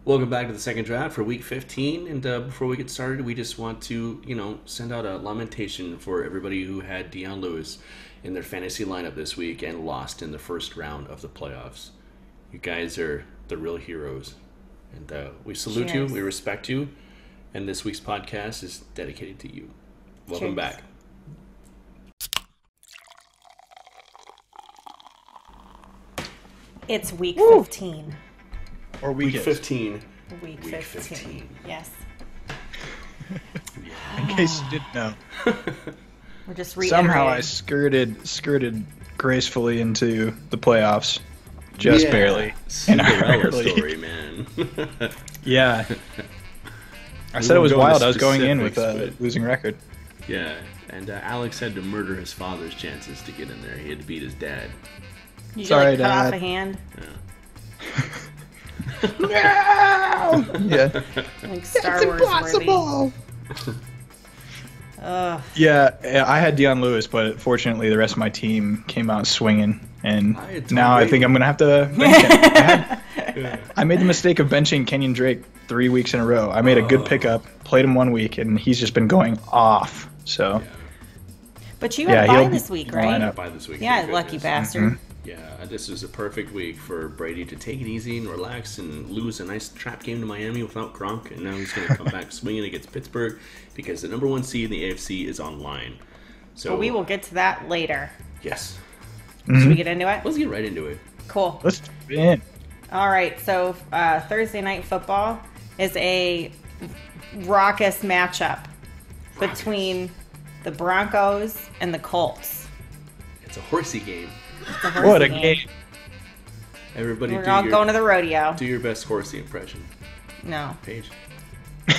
Welcome back to the second draft for week 15. And before we get started, we just want to, send out a lamentation for everybody who had Deion Lewis in their fantasy lineup this week and lost in the first round of the playoffs. You guys are the real heroes. And we salute Cheers. you, we respect you, and this week's podcast is dedicated to you. Welcome Cheers. back. It's week 15. Or Week week 15. Week Week 15. 15. Yes. In case you didn't know. We're just reiterating. Somehow I skirted gracefully into the playoffs. Just barely. Cinderella story, man. Yeah. I We said it won't was go into wild. I was going in with specifics, a losing record. Yeah, and Alex had to murder his father's chances to get in there. He had to beat his dad. You Sorry, cut off Dad. a hand, No! Yeah. like Star Wars worthy. Yeah, I had Deion Lewis, but fortunately the rest of my team came out swinging, and I had Tom now I Brady. think I'm going to have to bench him. I made the mistake of benching Kenyon Drake 3 weeks in a row. I made a good pickup, played him 1 week, and he's just been going off. So, But you Yeah, had a bye he'll be this week, in the right? lineup. By this week. Yeah, thank lucky goodness. bastard. Yeah, this is a perfect week for Brady to take it easy and relax and lose a nice trap game to Miami without Gronk, and now he's going to come back swinging against Pittsburgh because the number one seed in the AFC is online. So But we will get to that later. Yes, Should we get into it? let's get right into it. Cool. let's jump in. All right, so Thursday Night Football is a raucous matchup between the Broncos and the Colts. It's a horsey game. It's a horsey What a game. Everybody, We're all going to the rodeo. do your best horsey impression, No. Paige. You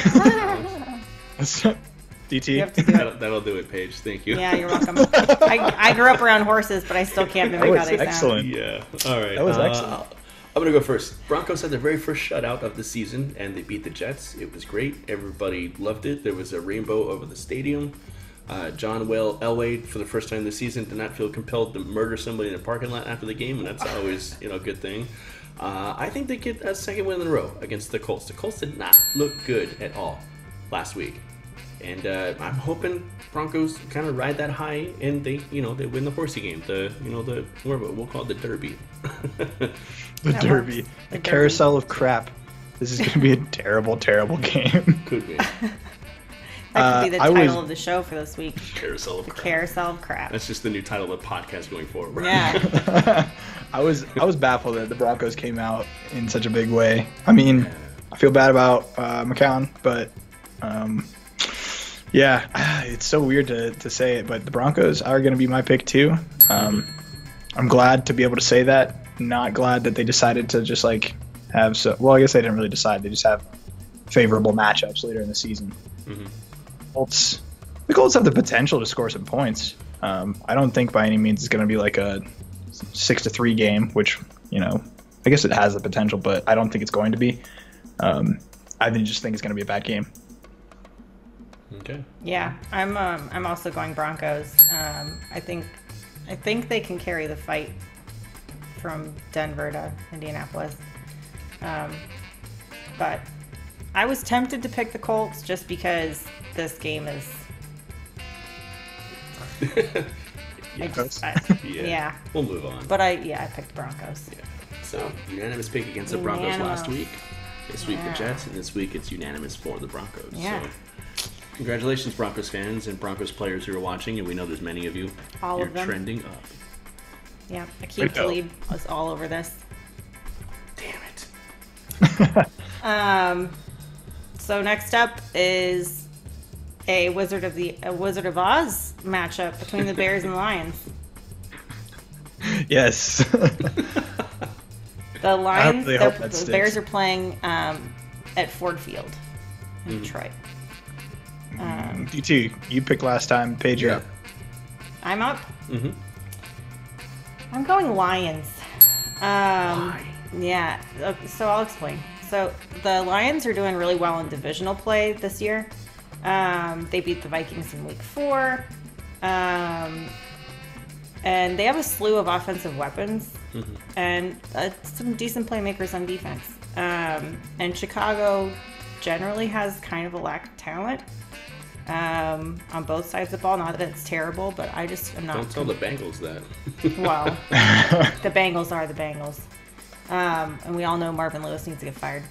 DT. have to do it. That'll do it, Paige. Thank you. Yeah, you're welcome. I grew up around horses, but I still can't mimic That how was they excellent. Yeah. All right. That was excellent. I'm going to go first. Broncos had their very first shutout of the season, and they beat the Jets. It was great. Everybody loved it. There was a rainbow over the stadium. John Elway, for the first time this season, did not feel compelled to murder somebody in a parking lot after the game, and that's always a good thing. I think they get a second win in a row against the Colts. The Colts did not look good at all last week. And I'm hoping Broncos kind of ride that high and they win the horsey game. We'll call it the Derby. The That Derby. works. The The carousel of crap. This is going to be a terrible, terrible game. Could be. That could be the I was- title of the show for this week. Carousel of crap. Carousel of crap. That's just the new title of the podcast going forward. Yeah. I was baffled that the Broncos came out in such a big way. I mean, I feel bad about McCown, but yeah, it's so weird to say it, but the Broncos are going to be my pick too. I'm glad to be able to say that. Not glad that they decided to just have well, I guess they didn't really decide. They just have favorable matchups later in the season. Mhm. The Colts have the potential to score some points. I don't think by any means it's going to be like a 6-3 game, which I guess it has the potential, but I don't think it's going to be. Just think it's going to be a bad game. Okay. Yeah, I'm also going Broncos. I think they can carry the fight from Denver to Indianapolis. But I was tempted to pick the Colts just because this game is. Yeah. We'll move on. But I picked Broncos. Yeah. So unanimous pick against the Broncos last week. This week the Jets, and this week it's unanimous for the Broncos. Yeah. So congratulations, Broncos fans and Broncos players who are watching, and we know there's many of you. All You're of them. trending up. Yeah, Akeem Talib was all over this. Damn it. So next up is a Wizard of Oz matchup between the Bears and Lions. Yes. The Lions, really hope that the sticks. Bears are playing at Ford Field in Detroit. DT, you picked last time. Paige, you're up. I'm up. Mm-hmm. I'm going Lions. Why? Yeah, so I'll explain. So the Lions are doing really well in divisional play this year. They beat the Vikings in week 4. And they have a slew of offensive weapons and some decent playmakers on defense. And Chicago generally has kind of a lack of talent on both sides of the ball. Not that it's terrible, but I just am not. Don't tell the Bengals that. Well, the Bengals are the Bengals. And we all know Marvin Lewis needs to get fired.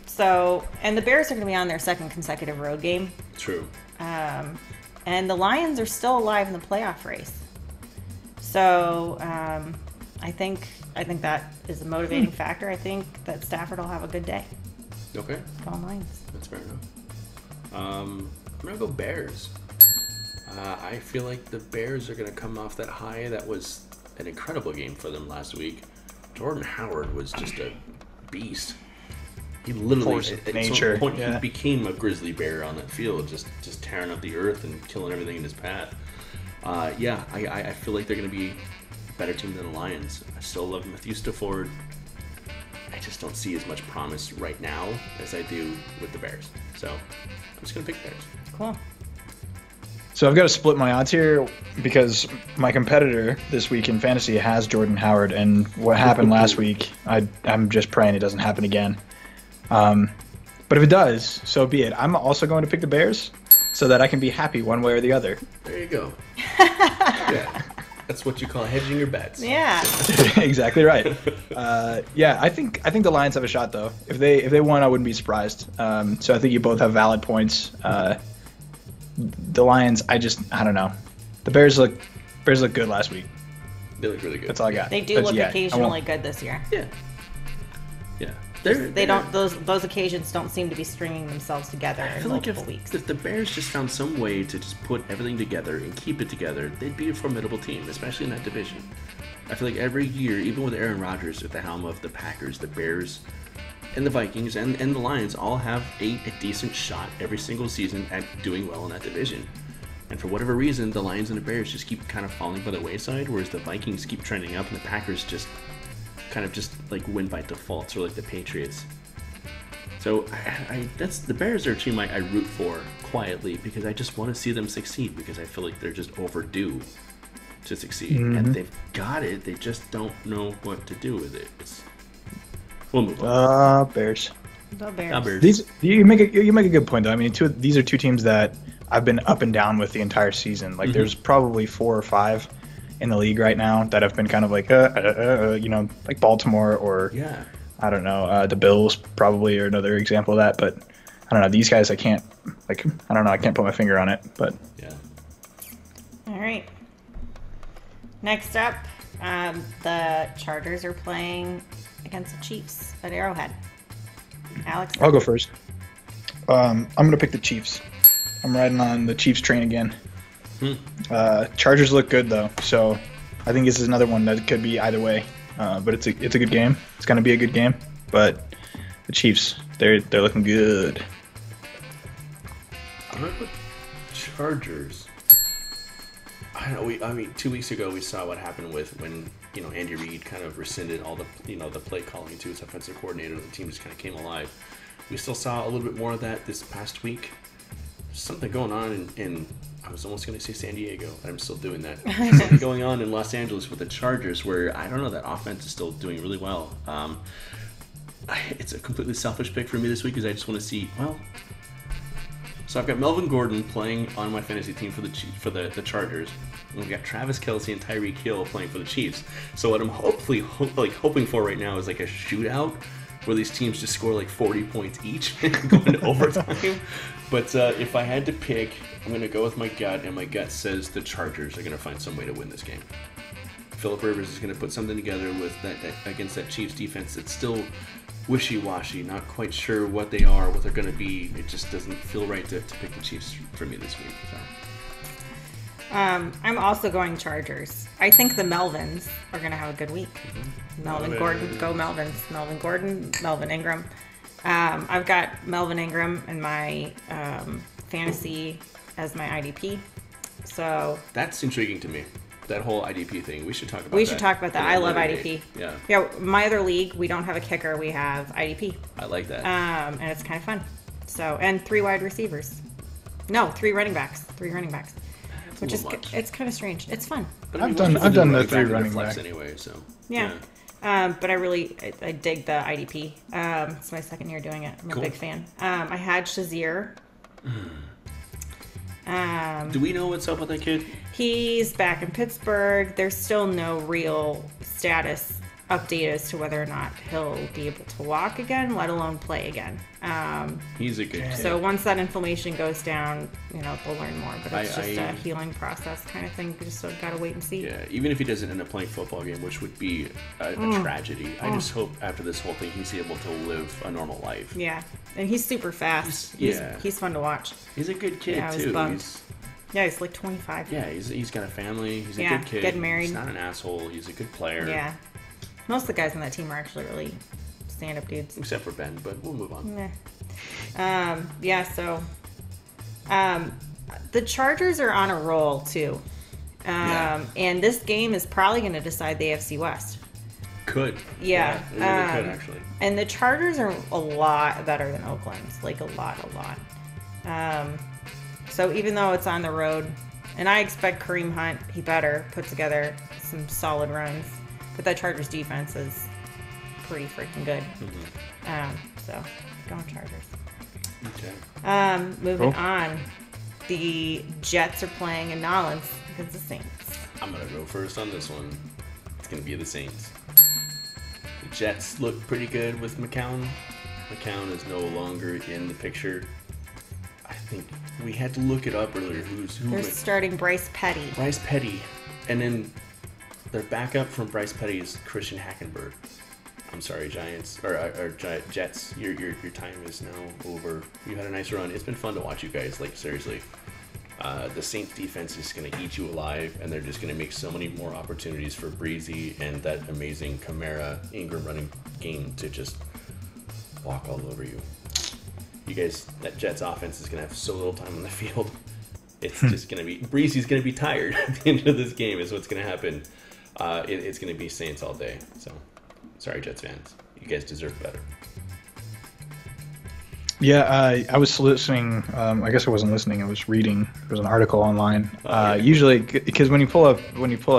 So, and the Bears are going to be on their second consecutive road game. True. And the Lions are still alive in the playoff race. So, I think that is a motivating factor. I think that Stafford will have a good day. Okay. Go Lions. That's fair enough. I'm going to go Bears. I feel like the Bears are going to come off that high. That was an incredible game for them last week. Jordan Howard was just a beast. He literally, at some point, he became a grizzly bear on that field, just tearing up the earth and killing everything in his path. I feel like they're going to be a better team than the Lions. I still love Matthew Stafford. I just don't see as much promise right now as I do with the Bears. So I'm just going to pick Bears. Cool. So I've got to split my odds here because my competitor this week in fantasy has Jordan Howard, and what happened last week, I'm just praying it doesn't happen again. But if it does, so be it. I'm also going to pick the Bears so that I can be happy one way or the other. There you go. Yeah, that's what you call hedging your bets. Yeah. Exactly right. I think the Lions have a shot though. If they won, I wouldn't be surprised. So I think you both have valid points. The Lions, I don't know. The Bears look good last week. They look really good. That's all I got. They do look occasionally good this year. Yeah. Yeah. They don't. Those occasions don't seem to be stringing themselves together in multiple weeks. If the Bears just found some way to just put everything together and keep it together, they'd be a formidable team, especially in that division. I feel like every year, even with Aaron Rodgers at the helm of the Packers, the Bears, and the Vikings, and the Lions all have a decent shot every single season at doing well in that division. And for whatever reason, the Lions and the Bears just keep kind of falling by the wayside, whereas the Vikings keep trending up and the Packers just kind of just like win by default, sort of like the Patriots. So that's the Bears are a team I root for quietly because I just want to see them succeed because I feel like they're just overdue to succeed. And they've got it, they just don't know what to do with it. We'll move on. Bears. The Bears. These you make a good point though. I mean, these are two teams that I've been up and down with the entire season. Like there's probably 4 or 5 in the league right now that have been kind of like like Baltimore or I don't know, the Bills probably are another example of that. But I don't know, these guys I can't put my finger on it. But yeah. All right. Next up, the Chargers are playing against the Chiefs at Arrowhead. Alex? I'll go first. I'm going to pick the Chiefs. I'm riding on the Chiefs train again. Chargers look good, though, so I think this is another one that could be either way. But it's a good game. It's going to be a good game. But the Chiefs, they're looking good. I'm going to put Chargers. I don't know. I mean, 2 weeks ago we saw what happened with when Andy Reid kind of rescinded all the the play calling to his offensive coordinator. The team just kind of came alive. We still saw a little bit more of that this past week. There's something going on in I was almost going to say San Diego. I'm still doing that. Something going on in Los Angeles with the Chargers where I don't know, that offense is still doing really well. It's a completely selfish pick for me this week because I just want to see So I've got Melvin Gordon playing on my fantasy team for the Chargers. And we've got Travis Kelce and Tyreek Hill playing for the Chiefs. So what I'm hoping for right now is like a shootout where these teams just score like 40 points each and go into overtime. But if I had to pick, I'm going to go with my gut, and my gut says the Chargers are going to find some way to win this game. Phillip Rivers is going to put something together with that against that Chiefs defense that's still wishy-washy, not quite sure what they are, what they're going to be. It just doesn't feel right to pick the Chiefs for me this week. So. I'm also going Chargers. I think the Melvins are going to have a good week. Melvin Gordon, go Melvins. Melvin Gordon, Melvin Ingram. I've got Melvin Ingram in my fantasy as my IDP. So that's intriguing to me. That whole IDP thing. We should talk about that. We should talk about that. I love IDP. Yeah. Yeah. My other league, we don't have a kicker. We have IDP. I like that. And it's kind of fun. So, and 3 wide receivers. No, 3 running backs. 3 running backs. Which is, it's kind of strange. It's fun. But I've done the 3 running backs anyway. So yeah. But I dig the IDP. It's my second year doing it. I'm a big fan. I had Shazier. Do we know what's up with that kid? He's back in Pittsburgh. There's still no real status update as to whether or not he'll be able to walk again, let alone play again. He's a good kid. So once that inflammation goes down, they'll learn more. But it's just a healing process kind of thing. We just gotta wait and see. Yeah, even if he doesn't end up playing football game, which would be a tragedy. I just hope after this whole thing he's able to live a normal life. Yeah, and he's super fast. He's fun to watch. He's a good kid too. He's like 25. Yeah, he's got a family. He's a good kid. Getting married. He's not an asshole. He's a good player. Yeah. Most of the guys on that team are actually really stand-up dudes. Except for Ben, but we'll move on. The Chargers are on a roll, too. And this game is probably going to decide the AFC West. Could. Yeah. It really could, actually. And the Chargers are a lot better than Oakland's. Like, a lot. So even though it's on the road, and I expect Kareem Hunt, he better put together some solid runs. But that Chargers defense is pretty freaking good. So, going Chargers. Okay. Moving on. The Jets are playing in Nolens against the Saints. I'm going to go first on this one. It's going to be the Saints. The Jets look pretty good with McCown. McCown is no longer in the picture. I think we had to look it up earlier. They're starting Bryce Petty. Bryce Petty. And then their backup from Bryce Petty is Christian Hackenberg. I'm sorry, Giants or Jets. Your time is now over. You had a nice run. It's been fun to watch you guys. Like, seriously, the Saints defense is going to eat you alive, and they're just going to make so many more opportunities for Breezy and that amazing Kamara Ingram running game to just walk all over you. You guys, that Jets offense is going to have so little time on the field. It's just going to be Breezy's going to be tired at the end of this game. Is what's going to happen. It's going to be Saints all day. So, sorry, Jets fans. You guys deserve better. Yeah, I was listening. I guess I wasn't listening. I was reading. There was an article online. Usually, because when you pull up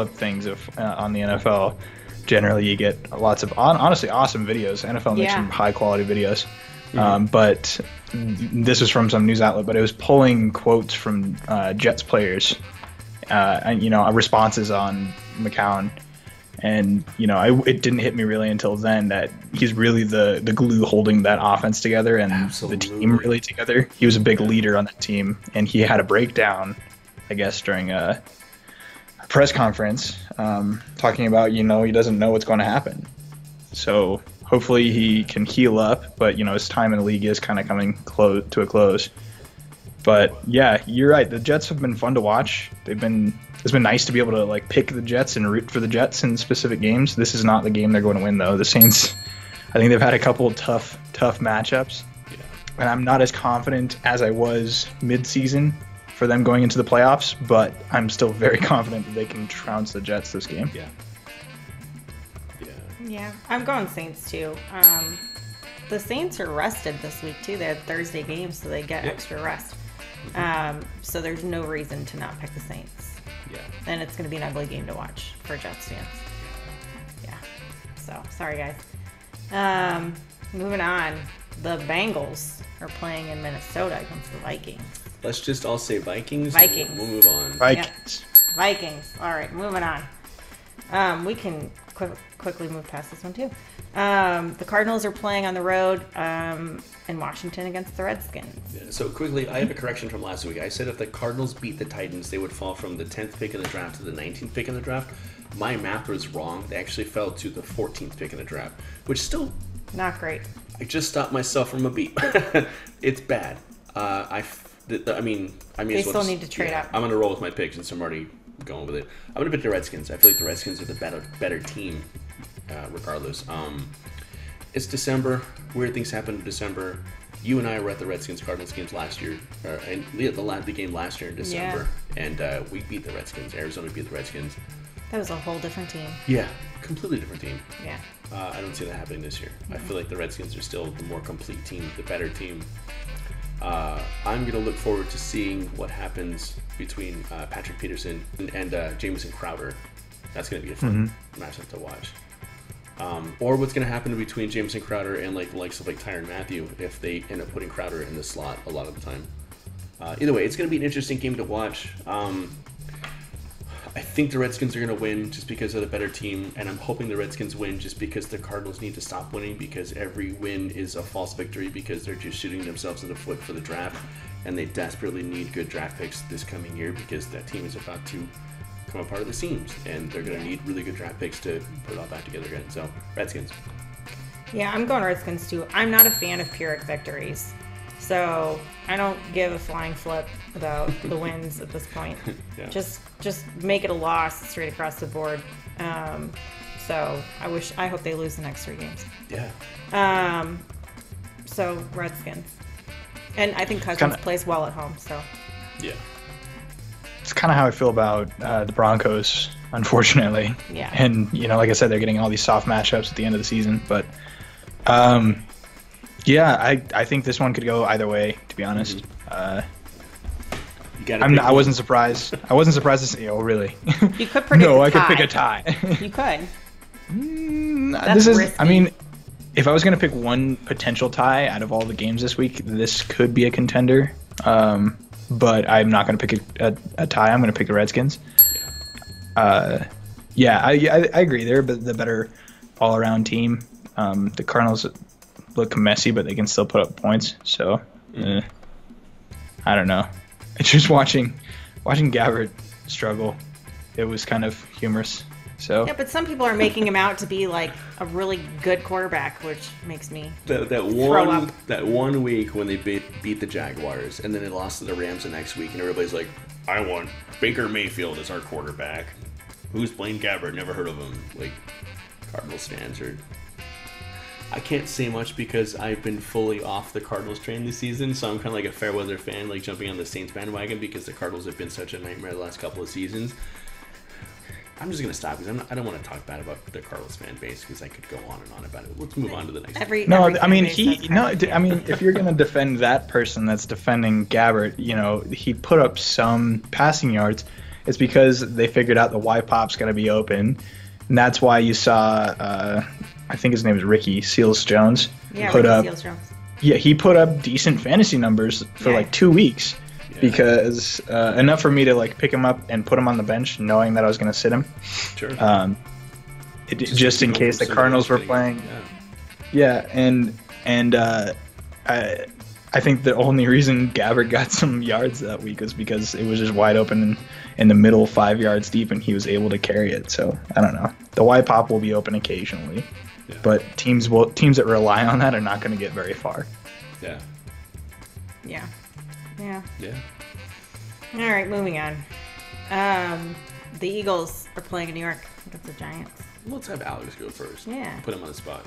things on the NFL, generally you get lots of honestly awesome videos. NFL makes some high quality videos. But this was from some news outlet. But it was pulling quotes from Jets players, and responses on McCown. And, it didn't hit me really until then that he's really the glue holding that offense together and the team really together. He was a big leader on that team, and he had a breakdown, I guess, during a press conference talking about, he doesn't know what's going to happen. So hopefully he can heal up, but, his time in the league is kind of coming to a close. But, yeah, you're right. The Jets have been fun to watch. It's been nice to be able to pick the Jets and root for the Jets in specific games. This is not the game they're going to win, though. The Saints, I think they've had a couple of tough matchups. Yeah. And I'm not as confident as I was mid-season for them going into the playoffs, but I'm still very confident that they can trounce the Jets this game. Yeah, I'm going Saints, too. The Saints are rested this week, too. They had Thursday games, so they get extra rest. So there's no reason to not pick the Saints. Yeah. And it's going to be an ugly game to watch for Jets fans. Yeah. So, sorry, guys. Moving on. The Bengals are playing in Minnesota against the Vikings. Let's just all say Vikings. We'll move on. Vikings. Yep. Vikings. All right, moving on. We can quickly move past this one, too. The Cardinals are playing on the road in Washington against the Redskins. Yeah, so quickly, I have a correction from last week. I said if the Cardinals beat the Titans, they would fall from the 10th pick in the draft to the 19th pick in the draft. My math was wrong. They actually fell to the 14th pick in the draft, which still... not great. I just stopped myself from a beat. It's bad. I mean, they still need to trade up. I'm going to roll with my picks since I'm already going with it. I'm going to pick the Redskins. I feel like the Redskins are the better team. Regardless, it's December. Weird things happen in December. You and I were at the Redskins-Cardinals games last year, and the game last year in December, and we beat the Redskins. Arizona beat the Redskins. That was a whole different team. Yeah, completely different team. Yeah. I don't see that happening this year. I feel like the Redskins are still the more complete team, the better team. I'm going to look forward to seeing what happens between Patrick Peterson and Jamison Crowder. That's going to be a fun matchup to watch. Or what's going to happen between Jameson Crowder and like the likes of like Tyrann Mathieu if they end up putting Crowder in the slot a lot of the time. Either way, it's going to be an interesting game to watch. I think the Redskins are going to win just because of the better team, and I'm hoping the Redskins win just because the Cardinals need to stop winning, because every win is a false victory because they're just shooting themselves in the foot for the draft, and they desperately need good draft picks this coming year because that team is about to come apart at the seams, and they're going to need really good draft picks to put it all back together again. So, Redskins. Yeah, I'm going Redskins too. I'm not a fan of Pyrrhic victories, so I don't give a flying flip about the wins at this point. Yeah. Just make it a loss straight across the board. So I hope they lose the next 3 games. Yeah. So Redskins, and I think Cousins plays well at home. So Yeah. It's kind of how I feel about the Broncos, unfortunately. Yeah. And, like I said, they're getting all these soft matchups at the end of the season. But, yeah, I think this one could go either way, to be honest. I wasn't surprised. I wasn't surprised to see. Oh, really? you could predict No, a I tie. could pick a tie. You could. This is. risky. I mean, if I was going to pick one potential tie out of all the games this week, this could be a contender. But I'm not going to pick a tie. I'm going to pick the Redskins. Yeah, I agree. They're the better all-around team. The Cardinals look messy, but they can still put up points. So, I don't know. It's just watching Gabbert struggle. It was kind of humorous. So Yeah, but some people are making him out to be like a really good quarterback, which makes me that throw up. one week when they beat the Jaguars, and then they lost to the Rams the next week, and everybody's like, I want Baker Mayfield as our quarterback. Who's Blaine Gabbert? Never heard of him. Like, Cardinals fans are... I can't say much because I've been fully off the Cardinals train this season, so I'm kind of like a fair weather fan, like jumping on the Saints bandwagon because the Cardinals have been such a nightmare the last couple of seasons. I'm just going to stop because I don't want to talk bad about the Cardinals fan base because I could go on and on about it. Let's move on to the next one. If you're going to defend that person that's defending Gabbert, he put up some passing yards. It's because they figured out the Y pop's going to be open, and that's why you saw I think his name is Ricky Seals-Jones. Yeah, put Ricky up Seals-Jones. Yeah, he put up decent fantasy numbers for like 2 weeks. Because enough for me to like pick him up and put him on the bench, knowing that I was going to sit him. Sure. Just in case the Cardinals were playing. Yeah, and I think the only reason Gabbert got some yards that week was because it was just wide open in the middle, 5 yards deep, and he was able to carry it. So I don't know. The Y pop will be open occasionally, but teams that rely on that are not going to get very far. Yeah. Yeah. All right, moving on. The Eagles are playing in New York against the Giants. Let's have Alex go first. Yeah. Put him on the spot.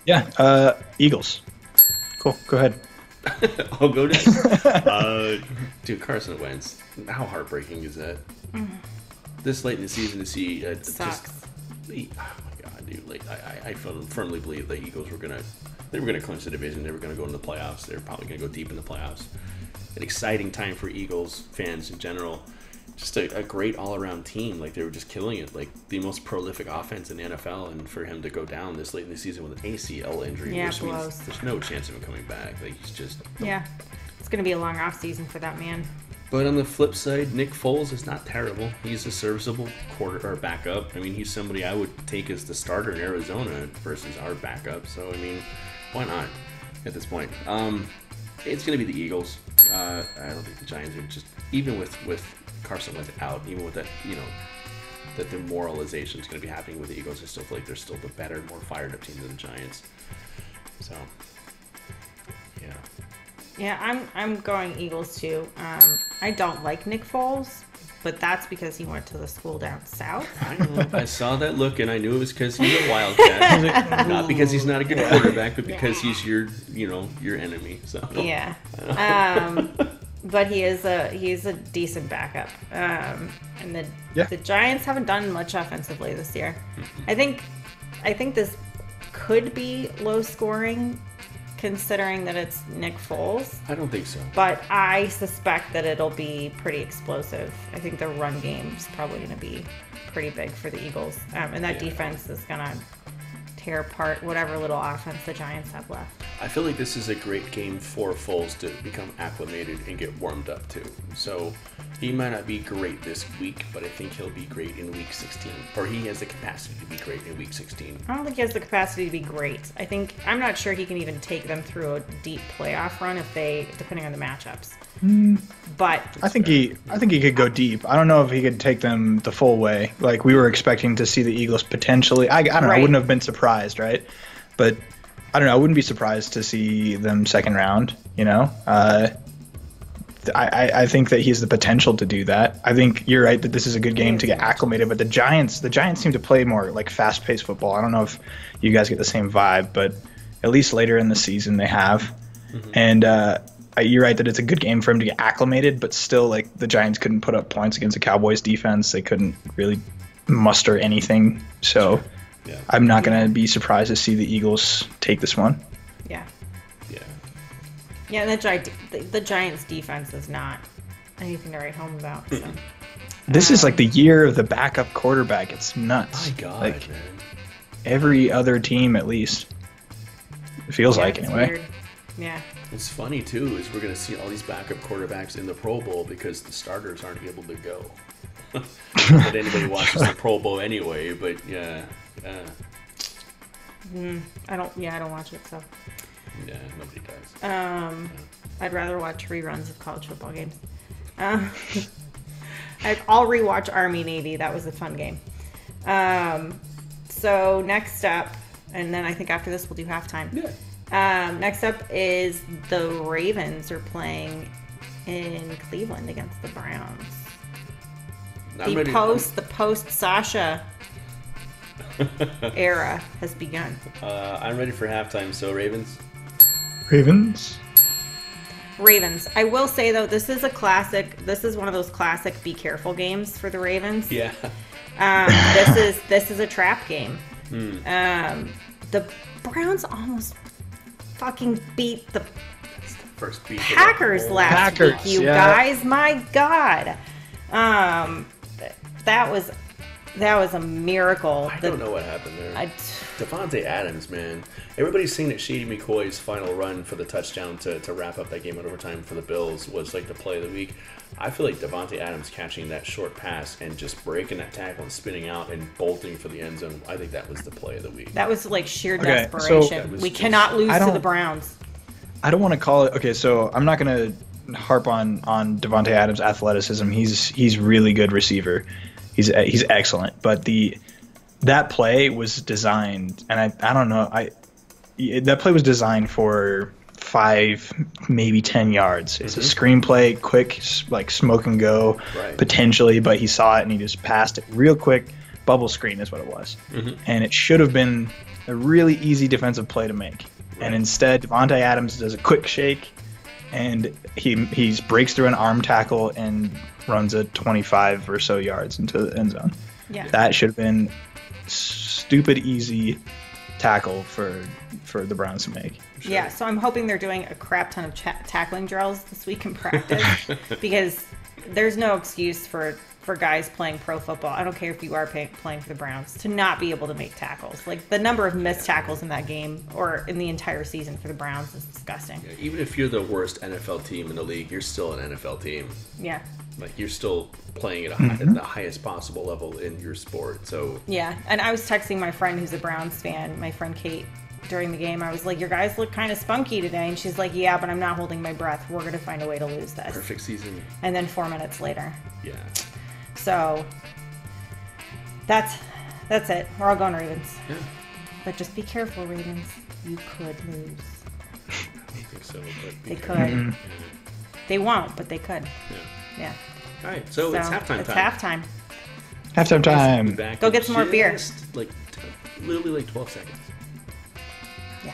Yeah, Eagles. Cool, go ahead. I'll go next. Dude, Carson Wentz. How heartbreaking is that? This late in the season to see Sucks. oh my god, dude! Like I firmly believe the Eagles were gonna clinch the division. They were gonna go into the playoffs. They're probably gonna go deep in the playoffs. An exciting time for Eagles fans in general. Just a great all-around team. Like, they were just killing it. Like, the most prolific offense in the NFL, and for him to go down this late in the season with an ACL injury, which means there's no chance of him coming back. Like, he's just... Yeah. It's going to be a long off-season for that man. But on the flip side, Nick Foles is not terrible. He's a serviceable quarter or backup. I mean, he's somebody I would take as the starter in Arizona versus our backup. So, I mean, why not at this point? It's going to be the Eagles. I don't think the Giants are just... Even with Carson Wentz out, even with that, that demoralization is going to be happening with the Eagles, I still feel like they're still the better, more fired up team than the Giants. So, yeah. Yeah, I'm going Eagles too. I don't like Nick Foles, but that's because he went to the school down south. I know. I saw that look, and I knew it was because he's a Wildcat. Not because he's not a good quarterback, but because he's your enemy. So yeah. But he's a decent backup. And the Giants haven't done much offensively this year. I think this could be low scoring, considering that it's Nick Foles. I don't think so. But I suspect that it'll be pretty explosive. I think the run game is probably going to be pretty big for the Eagles. And that defense is going to tear apart whatever little offense the Giants have left. I feel like this is a great game for Foles to become acclimated and get warmed up to. So he might not be great this week, but I think he'll be great in Week 16. Or he has the capacity to be great in Week 16. I don't think he has the capacity to be great. I'm not sure he can even take them through a deep playoff run depending on the matchups. But I think he could go deep. I don't know if he could take them the full way. Like we were expecting to see the Eagles potentially. I don't know. I wouldn't have been surprised, right? But I don't know. I wouldn't be surprised to see them second round. I think that he has the potential to do that. I think you're right that this is a good game to get acclimated. But the Giants seem to play more like fast-paced football. I don't know if you guys get the same vibe, but at least later in the season they have. Mm-hmm. And you're right that it's a good game for him to get acclimated. But still, like the Giants couldn't put up points against the Cowboys defense. They couldn't really muster anything. So yeah. I'm not going to be surprised to see the Eagles take this one. Yeah. Yeah, the Giants' defense is not anything to write home about. So. This is like the year of the backup quarterback. It's nuts. My God, like, man. Every other team, at least. It feels like, anyway. Weird. Yeah. What's funny, too, is we're going to see all these backup quarterbacks in the Pro Bowl because the starters aren't able to go. Not that anybody watches the Pro Bowl anyway, but yeah. I don't watch it, so. Yeah, nobody does. I'd rather watch reruns of college football games. I'll rewatch Army Navy. That was a fun game. So next up, and then I think after this we'll do halftime. Yeah. Next up is the Ravens are playing in Cleveland against the Browns. The post Sasha era has begun. I'm ready for halftime. So Ravens. I will say though, this is a classic. This is one of those classic be careful games for the Ravens. Yeah. This is a trap game. The Browns almost fucking beat the Packers last week. You guys, my God. That was a miracle. I don't know what happened there. Devontae Adams, man. Everybody's saying that Shady McCoy's final run for the touchdown to wrap up that game in overtime for the Bills was like the play of the week. I feel like Devontae Adams catching that short pass and just breaking that tackle and spinning out and bolting for the end zone. I think that was the play of the week. That was like sheer desperation. We cannot lose to the Browns. I don't want to call it. Okay, so I'm not going to harp on Devontae Adams' athleticism. He's really good receiver. He's excellent. But that play was designed, and I don't know. That play was designed for 5, maybe 10 yards. It's a screenplay, quick, like smoke and go, potentially. But he saw it and he just passed it real quick. Bubble screen is what it was, and it should have been a really easy defensive play to make. And instead, Devontae Adams does a quick shake, and he breaks through an arm tackle and runs a 25 or so yards into the end zone. Yeah. That should have been stupid easy tackle for the Browns to make. Sure. Yeah, so I'm hoping they're doing a crap ton of tackling drills this week in practice because there's no excuse for guys playing pro football. I don't care if you are playing for the Browns to not be able to make tackles. Like the number of missed tackles in that game or in the entire season for the Browns is disgusting. Yeah, even if you're the worst NFL team in the league, you're still an NFL team. Yeah. Like you're still playing at the highest possible level in your sport. So yeah, and I was texting my friend who's a Browns fan, my friend Kate, during the game. I was like, "Your guys look kind of spunky today," and she's like, "Yeah, but I'm not holding my breath. We're gonna find a way to lose this." Perfect season. And then 4 minutes later. Yeah. So that's it. We're all going Ravens. Yeah. But just be careful, Ravens. You could lose. I don't think so, but they could. They won't, but they could. Yeah. All right, so it's halftime time. It's halftime. Halftime time. Go get some more beer. Like literally like 12 seconds. Yeah.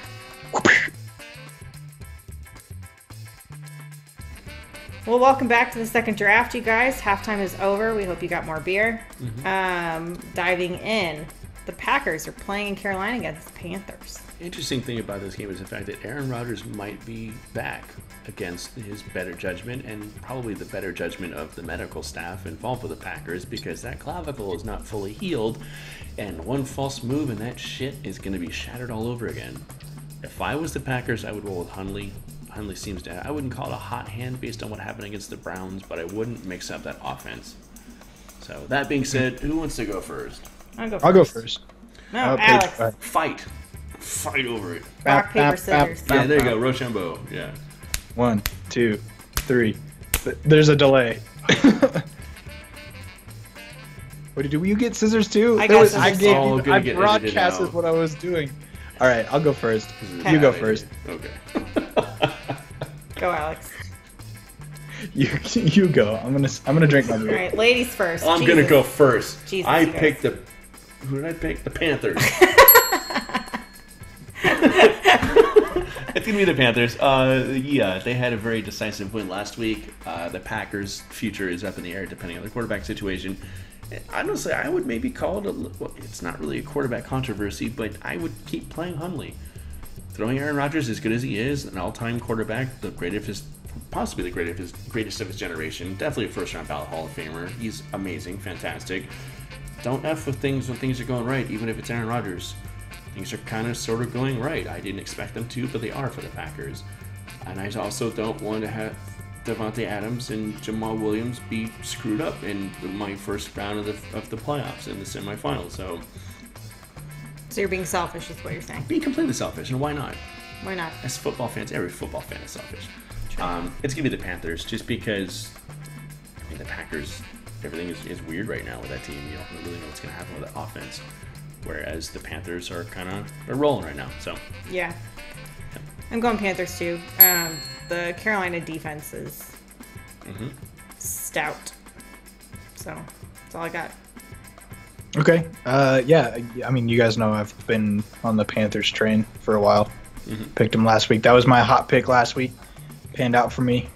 Well, welcome back to the second draft, you guys. Halftime is over. We hope you got more beer. Diving in, the Packers are playing in Carolina against the Panthers. interesting thing about this game is the fact that Aaron Rodgers might be back against his better judgment and probably the better judgment of the medical staff involved with the Packers, because that clavicle is not fully healed, and one false move and that shit is going to be shattered all over again. If I was the Packers, I would roll with Hundley. Hundley seems to, I wouldn't call it a hot hand based on what happened against the Browns, but I wouldn't mix up that offense. So that being said, who wants to go first? I'll go first. No, Alex. Fight over it. Rock, paper, scissors. Yeah, there you go, Rochambeau. Yeah. 1, 2, 3. There's a delay. What did you get scissors too? I got scissors. I broadcasted what I was doing. All right, I'll go first. You go first. Okay. Go, Alex. You go. I'm gonna drink my beer. All right, ladies first. I'm gonna go first. Jesus, I picked the. Who did I pick? The Panthers. It's gonna be the Panthers. Yeah, they had a very decisive win last week. The Packers' future is up in the air depending on the quarterback situation. Honestly, I would maybe call it it's not really a quarterback controversy, but I would keep playing Hundley. Throwing Aaron Rodgers, as good as he is, an all-time quarterback, possibly the greatest of his generation, definitely a first-round ballot Hall of Famer. He's amazing, fantastic. Don't F with things when things are going right, even if it's Aaron Rodgers. Things are kind of sort of going right. I didn't expect them to, but they are for the Packers. And I also don't want to have Devontae Adams and Jamal Williams be screwed up in my first round of the playoffs in the semifinals. So you're being selfish, is what you're saying. Being completely selfish, and why not? Why not? As football fans, every football fan is selfish. It's going to be the Panthers, just because, I mean, the Packers, everything is weird right now with that team. You don't really know what's going to happen with that offense. Whereas the Panthers are they're rolling right now. So yeah. I'm going Panthers too. The Carolina defense is stout. So that's all I got. Okay. Yeah, I mean, you guys know I've been on the Panthers train for a while. Picked them last week. That was my hot pick last week. Panned out for me.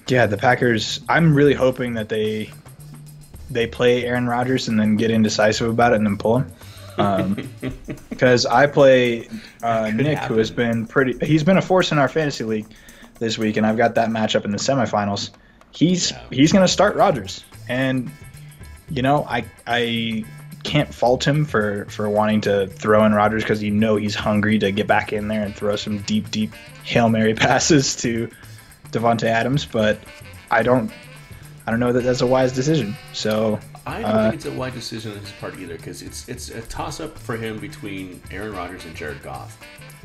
Yeah, the Packers, I'm really hoping that they play Aaron Rodgers and then get indecisive about it and then pull him. Because I play Nick, who has been he's been a force in our fantasy league this week, and I've got that matchup in the semifinals. He's going to start Rodgers, and you know, I can't fault him for wanting to throw in Rodgers, because he's hungry to get back in there and throw some deep Hail Mary passes to Devontae Adams, but I don't know that that's a wise decision. So I don't think it's a wise decision on his part either, because it's a toss-up for him between Aaron Rodgers and Jared Goff.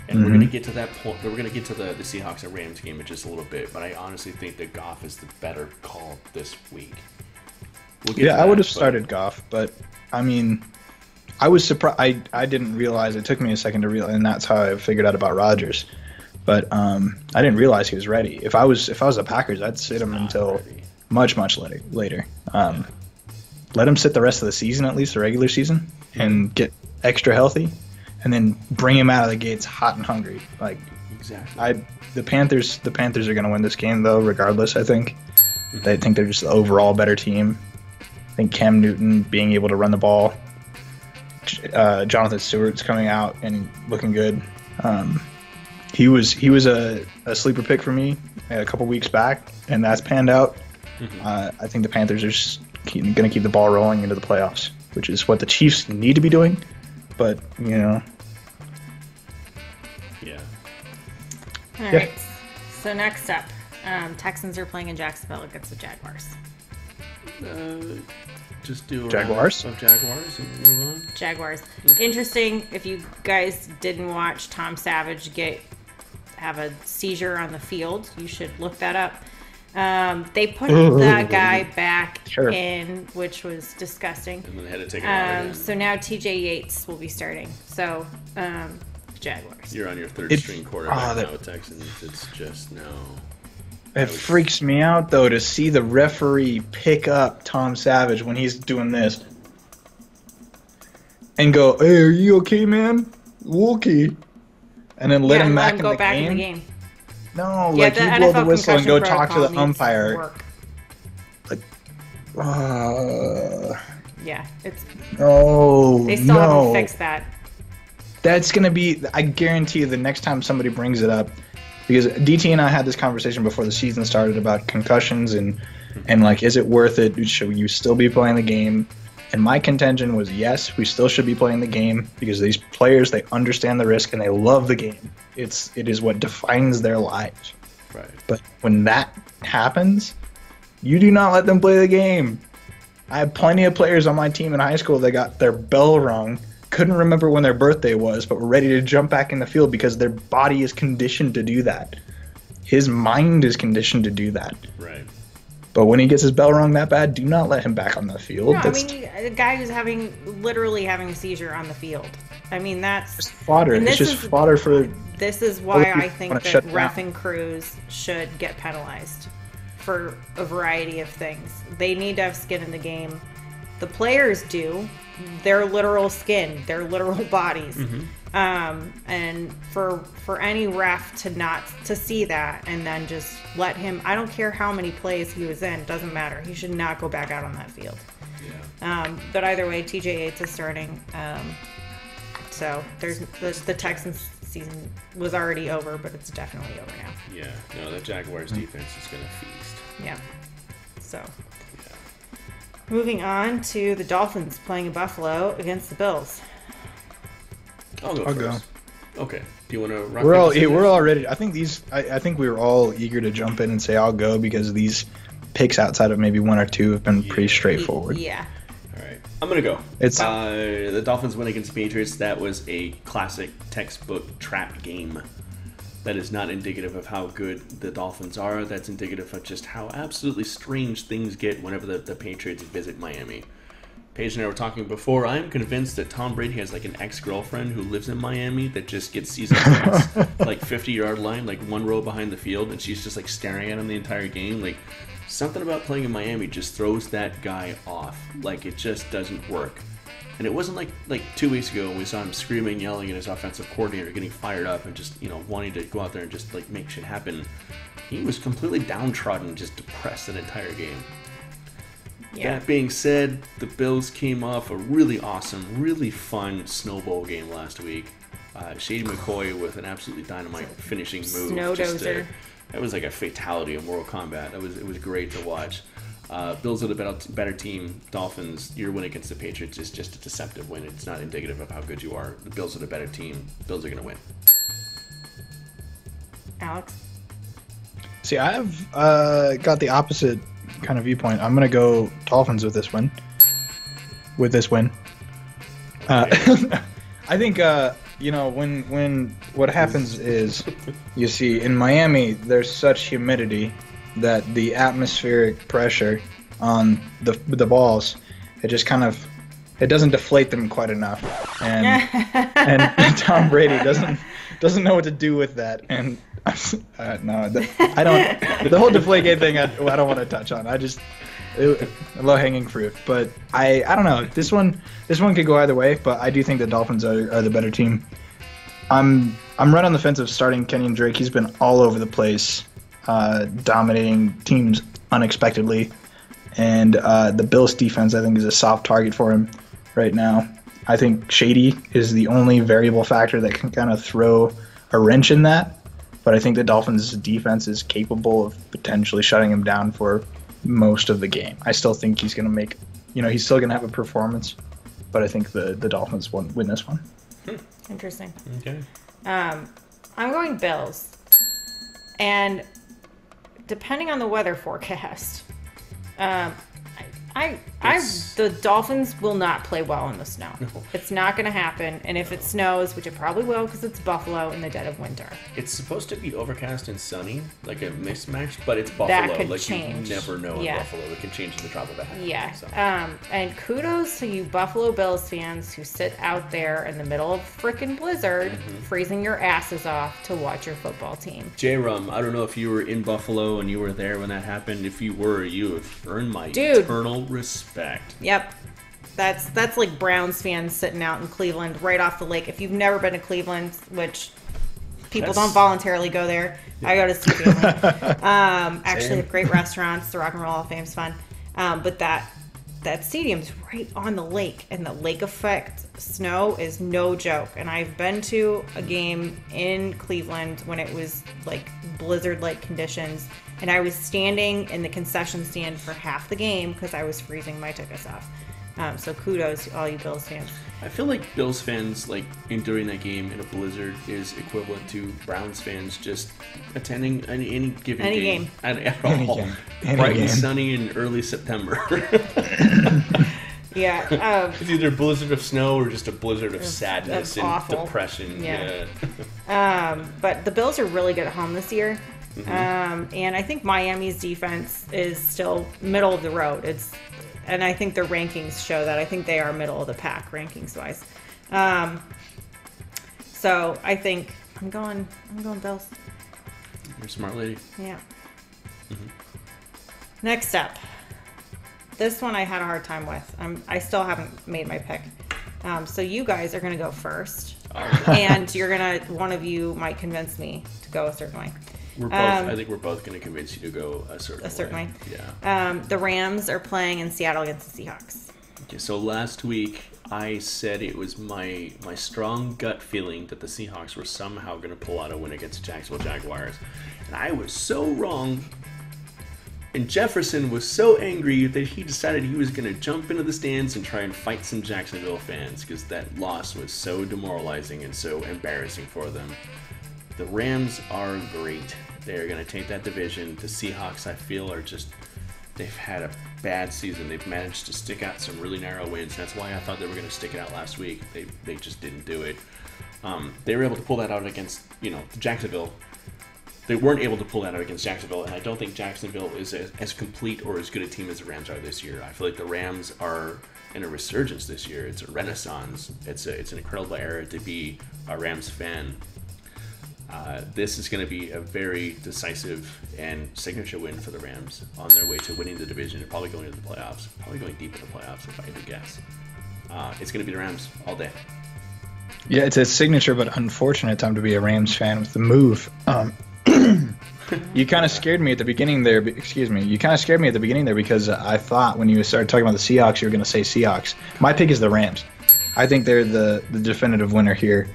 And we're going to get to that point. We're going to get to the Seahawks and Rams game in just a little bit, but I honestly think that Goff is the better call this week. I would have started Goff, but I mean, I was surprised. I didn't realize. It took me a second to realize, and that's how I figured out about Rodgers. But I didn't realize he was ready. If I was the Packers, I'd sit him until much later. Let him sit the rest of the season, at least the regular season, and get extra healthy, and then bring him out of the gates hot and hungry. Like, exactly. The Panthers are going to win this game though, regardless. I think they think they're just the overall better team. I think Cam Newton being able to run the ball, Jonathan Stewart's coming out and looking good. He was a sleeper pick for me a couple weeks back, and that's panned out. I think the Panthers are just going to keep the ball rolling into the playoffs, which is what the Chiefs need to be doing. But, you know. Yeah. All right. So next up, Texans are playing in Jacksonville against the Jaguars. Just do Jaguars and move on. Jaguars. Interesting. If you guys didn't watch Tom Savage have a seizure on the field, you should look that up. They put that guy back in, which was disgusting. And then they had to take him out again. So now TJ Yates will be starting. So Jaguars. You're on your third string quarterback now with Texans. It's just no. It freaks me out, though, to see the referee pick up Tom Savage when he's doing this and go, "Hey, are you okay, man? Wookie," and then let him back in the game. No, like you blow the whistle and go talk to the umpire. Like, yeah, it's. No, they still haven't fixed that. That's going to be, I guarantee you, the next time somebody brings it up, because DT and I had this conversation before the season started about concussions and like, is it worth it? Should you still be playing the game? And my contention was, yes, we still should be playing the game because these players, they understand the risk and they love the game. It is what defines their lives. Right. But when that happens, you do not let them play the game. I have plenty of players on my team in high school that got their bell rung, couldn't remember when their birthday was, but were ready to jump back in the field because their body is conditioned to do that. His mind is conditioned to do that. Right. But when he gets his bell rung that bad, do not let him back on the field. No, I mean, a guy who's literally having a seizure on the field. I mean, that's just fodder. It's just fodder for. This is why I think that ref and crews should get penalized for a variety of things. They need to have skin in the game. The players do. Their literal skin, their literal bodies. And for any ref to see that and then just let him, I don't care how many plays he was in, doesn't matter. He should not go back out on that field. Yeah. But either way, TJ Yates is starting. So there's the Texans season was already over, but it's definitely over now. Yeah. No, the Jaguars defense is going to feast. Yeah. So. Moving on to the Dolphins playing in Buffalo against the Bills. I'll go. Okay. Do you want to rock? We're already. I think I think we were all eager to jump in and say I'll go because these picks outside of maybe one or two have been pretty straightforward. Yeah. All right. I'm gonna go. It's the Dolphins win against the Patriots. That was a classic textbook trap game. That is not indicative of how good the Dolphins are. That's indicative of just how absolutely strange things get whenever the Patriots visit Miami. Paige and I were talking before. I am convinced that Tom Brady has like an ex-girlfriend who lives in Miami that just gets season tickets like 50-yard line, like one row behind the field, and she's just like staring at him the entire game. Like something about playing in Miami just throws that guy off. Like it just doesn't work. And it wasn't like 2 weeks ago when we saw him screaming, yelling at his offensive coordinator, getting fired up and just, wanting to go out there and just like make shit happen. He was completely downtrodden, just depressed that entire game. Yeah. That being said, the Bills came off a really awesome, really fun Snow Bowl game last week. Shady McCoy with an absolutely dynamite finishing move. Snowdozer. That was like a fatality in Mortal Kombat. It was great to watch. Bills are the better team. Dolphins, your win against the Patriots is just a deceptive win. It's not indicative of how good you are. The Bills are the better team. Bills are going to win. Alex? See, I've got the opposite kind of viewpoint. I'm going to go Dolphins with this win. I think, when what happens is, you see, in Miami, there's such humidity that the atmospheric pressure on the balls, it just kind of, it doesn't deflate them quite enough, and Tom Brady doesn't know what to do with that, and I don't. The whole Deflategate thing, I don't want to touch on. Low hanging fruit, but I don't know. This one could go either way, but I do think the Dolphins are the better team. I'm right on the fence of starting Kenyon Drake. He's been all over the place, dominating teams unexpectedly, and the Bills defense I think is a soft target for him right now. I think Shady is the only variable factor that can kind of throw a wrench in that, but I think the Dolphins defense is capable of potentially shutting him down for most of the game. I still think he's going to make, he's still going to have a performance, but I think the Dolphins win this one. Interesting. Okay. I'm going Bills. And depending on the weather forecast, the Dolphins will not play well in the snow. No. It's not going to happen. And if it snows, which it probably will because it's Buffalo in the dead of winter. It's supposed to be overcast and sunny, like a mismatch, but it's Buffalo. That could like change. You never know in Buffalo. It can change in the drop of a hat. Yeah. So. And kudos to you Buffalo Bills fans who sit out there in the middle of frickin' blizzard, freezing your asses off to watch your football team. J-Rum, I don't know if you were in Buffalo and you were there when that happened. If you were, you have earned my eternal respect. Yep. That's like Browns fans sitting out in Cleveland right off the lake. If you've never been to Cleveland, which people don't voluntarily go there, I go to see family. Actually, have great restaurants. The Rock and Roll Hall of Fame's fun. But that stadium's right on the lake, and the lake effect snow is no joke. And I've been to a game in Cleveland when it was like blizzard-like conditions, and I was standing in the concession stand for half the game because I was freezing my tickets off. So kudos to all you Bills fans. I feel like Bills fans, like, enduring that game in a blizzard is equivalent to Browns fans just attending any given game. At all. Bright and sunny in early September. Yeah. It's either a blizzard of snow or just a blizzard of sadness and awful. depression. Yeah. But the Bills are really good at home this year. And I think Miami's defense is still middle of the road. And I think their rankings show that. I think they are middle of the pack rankings wise. So I think I'm going Bills. You're a smart lady. Yeah. Next up, this one I had a hard time with. I still haven't made my pick. So you guys are gonna go first, and one of you might convince me to go a certain way. We're both. I think we're both going to convince you to go a certain way. Yeah. The Rams are playing in Seattle against the Seahawks. Okay, so last week I said it was my strong gut feeling that the Seahawks were somehow going to pull out a win against the Jacksonville Jaguars, and I was so wrong. And Jefferson was so angry that he decided he was going to jump into the stands and try and fight some Jacksonville fans because that loss was so demoralizing and so embarrassing for them. The Rams are great. They're going to take that division. The Seahawks, I feel, they've had a bad season. They've managed to stick out some really narrow wins. That's why I thought they were going to stick it out last week. They just didn't do it. They were able to pull that out against, Jacksonville. They weren't able to pull that out against Jacksonville, and I don't think Jacksonville is as complete or as good a team as the Rams are this year. I feel like the Rams are in a resurgence this year. It's a renaissance. It's an incredible era to be a Rams fan. This is going to be a very decisive and signature win for the Rams on their way to winning the division and probably going to the playoffs. Probably going deep in the playoffs, if I had to guess. It's going to be the Rams all day. Yeah, it's a signature but unfortunate time to be a Rams fan with the move. You kind of scared me at the beginning there. Excuse me. You kind of scared me at the beginning there because I thought when you started talking about the Seahawks, you were going to say Seahawks. My pick is the Rams. I think they're the definitive winner here.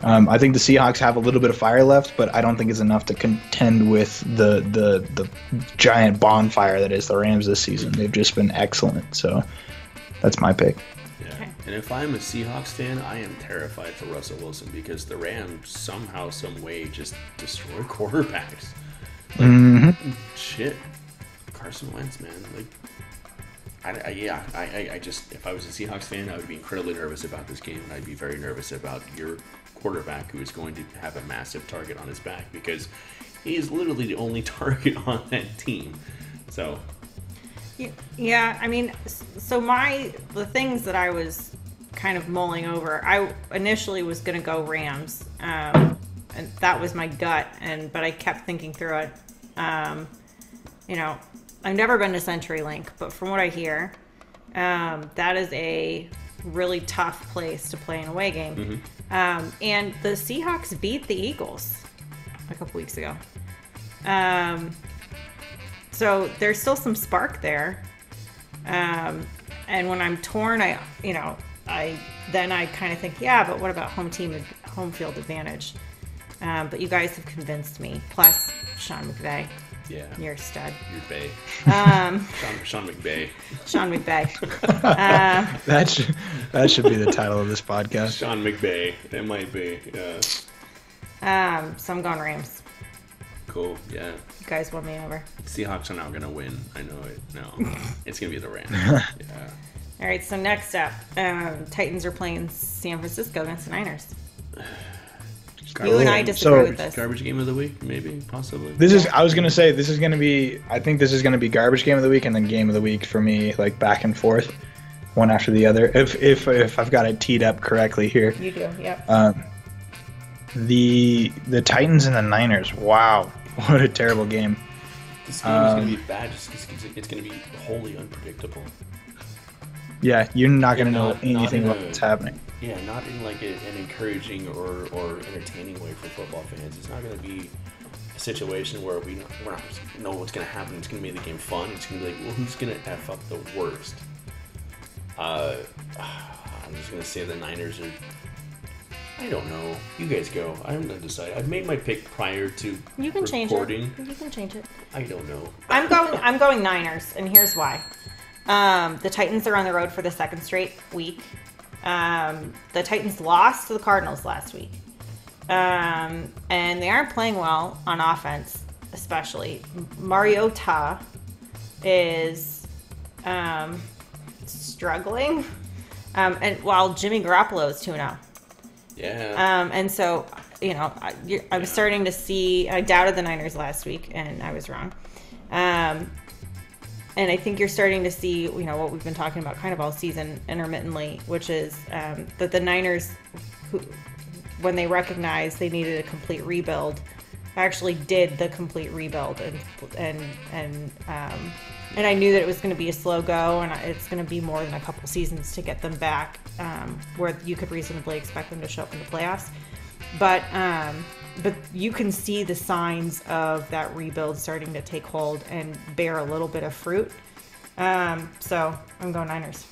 I think the Seahawks have a little bit of fire left, but I don't think it's enough to contend with the giant bonfire that is the Rams this season. They've just been excellent, so that's my pick. Yeah, and if I'm a Seahawks fan, I am terrified for Russell Wilson because the Rams somehow, some way, just destroy quarterbacks. Shit, Carson Wentz, man. I just, if I was a Seahawks fan, I would be incredibly nervous about this game, and I'd be very nervous about your quarterback who is going to have a massive target on his back because he is literally the only target on that team. So, yeah, I mean, so the things that I was kind of mulling over, I initially was going to go Rams, and that was my gut, but I kept thinking through it. I've never been to CenturyLink, but from what I hear, that is a really tough place to play an away game. And the Seahawks beat the Eagles a couple weeks ago. So there's still some spark there. And when I'm torn, I kind of think, yeah, but what about home field advantage? But you guys have convinced me. Plus, Sean McVay. Yeah. You're a stud. You're Bay. Sean McBAE. Sean McBAE. That should be the title of this podcast. Sean McBAE. It might be. So I'm going Rams. Cool. Yeah. You guys won me over. Seahawks are now going to win. I know it. No. It's going to be the Rams. Yeah. All right. So next up, Titans are playing San Francisco against the Niners. You and I disagree with this. Garbage game of the week, maybe, possibly. I was gonna say I think this is gonna be garbage game of the week and then game of the week for me, like back and forth, one after the other. If I've got it teed up correctly here. You do, yep. The Titans and the Niners. Wow, what a terrible game. This game is gonna be bad just because it's gonna be wholly unpredictable. Yeah, you're not gonna know anything about what's happening. Yeah, not in like an encouraging or entertaining way for football fans. It's not going to be a situation where we're not know what's going to happen. It's going to make the game fun. It's going to be like, well, who's going to F up the worst? I'm just going to say the Niners are... I don't know. You guys go. I'm not decided. I've made my pick prior to You can change recording. it. You can change it. I don't know. I'm going Niners, and here's why. The Titans are on the road for the second straight week. The Titans lost to the Cardinals last week. And they aren't playing well on offense, especially. Mariota is struggling. And while Jimmy Garoppolo is 2-0. Yeah. And so, I was starting to see, I doubted the Niners last week, and I was wrong. And I think you're starting to see, what we've been talking about kind of all season intermittently, which is that the Niners, when they recognized they needed a complete rebuild, actually did the complete rebuild. And I knew that it was going to be a slow go, and it's going to be more than a couple seasons to get them back where you could reasonably expect them to show up in the playoffs. But you can see the signs of that rebuild starting to take hold and bear a little bit of fruit. So I'm going Niners.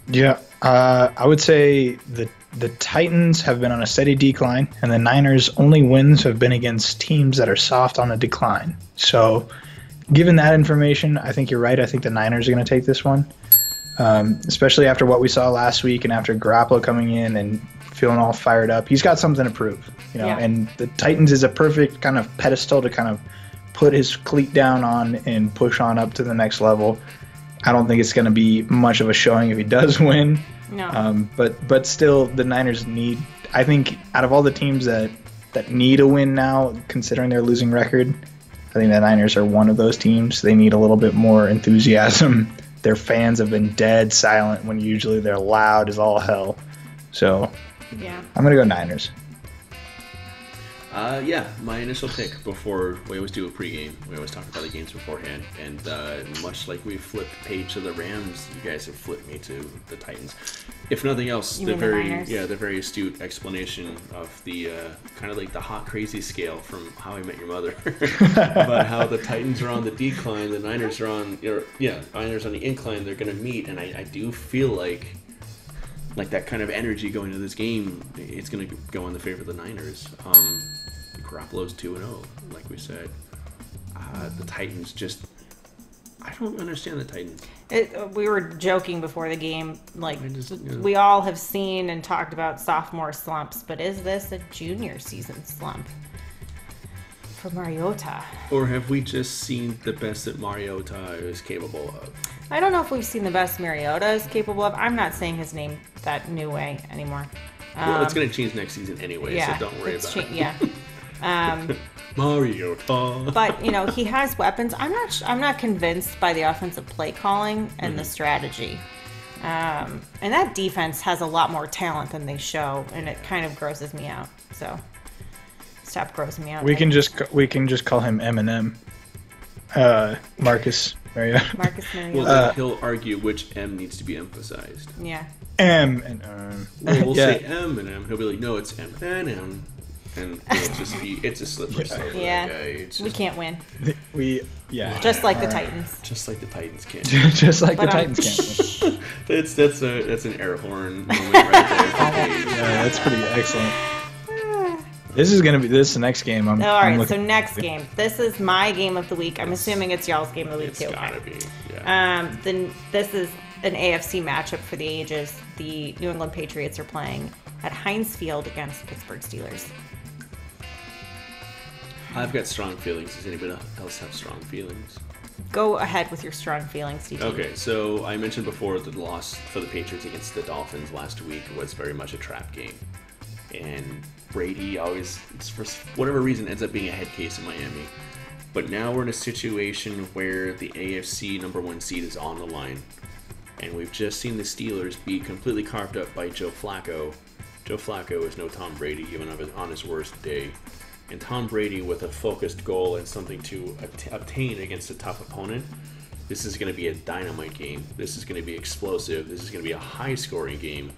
Yeah, I would say the Titans have been on a steady decline, and the Niners' only wins have been against teams that are soft on a decline. So given that information, I think you're right. I think the Niners are going to take this one, especially after what we saw last week and after Garoppolo coming in and feeling all fired up. He's got something to prove, Yeah. And the Titans is a perfect kind of pedestal to kind of put his cleat down on and push on up to the next level. I don't think it's going to be much of a showing if he does win. No. But still, the Niners need, I think, out of all the teams that need a win now, considering their losing record, I think the Niners are one of those teams. They need a little bit more enthusiasm. Their fans have been dead silent when usually they're loud as all hell. So Yeah. I'm going to go Niners. Yeah, my initial pick before we always do a pregame. We always talk about the games beforehand, and much like we flipped Paige to the Rams, you guys have flipped me to the Titans. If nothing else, You mean the Niners? the very astute explanation of the kind of like the hot crazy scale from How I Met Your Mother, about how the Titans are on the decline, the Niners are on, Niners on the incline. They're going to meet, and I do feel like that kind of energy going into this game, it's going to go in the favor of the Niners. Garoppolo's 2-0, like we said. The Titans just... I don't understand the Titans. We were joking before the game, just. we all have seen and talked about sophomore slumps, but is this a junior season slump for Mariota? Or have we just seen the best that Mariota is capable of? I don't know if we've seen the best Mariota is capable of. I'm not saying his name that new way anymore. Well, it's going to change next season anyway, so don't worry about it. Yeah. Mariota. But he has weapons. I'm not convinced by the offensive play calling and the strategy. And that defense has a lot more talent than they show, and it kind of grosses me out. So stop grossing me out. We can just call him Eminem. Marcus Mariota. Marcus Mariota. Well, then he'll argue which M needs to be emphasized. Yeah. M and We'll say M and M. He'll be like, no, it's M and M. And it's a slippery slope for that guy. We can't win. Just like the Titans. Just like the Titans can't. Just like the Titans can't. That's an air horn moment right there. Yeah, that's pretty excellent. This is gonna be the next game. All right, so next game. This is my game of the week. I'm assuming it's y'all's game of the week too. It's gotta be. Yeah. Then this is an AFC matchup for the ages. The New England Patriots are playing at Heinz Field against the Pittsburgh Steelers. I've got strong feelings. Does anybody else have strong feelings? Go ahead with your strong feelings, DT. Okay, so I mentioned before the loss for the Patriots against the Dolphins last week was very much a trap game. And Brady always, for whatever reason, ends up being a head case in Miami. But now we're in a situation where the AFC number 1 seed is on the line. And we've just seen the Steelers be completely carved up by Joe Flacco. Joe Flacco is no Tom Brady, even on his worst day. And Tom Brady with a focused goal and something to obtain against a tough opponent, this is going to be a dynamite game. This is going to be explosive. This is going to be a high-scoring game.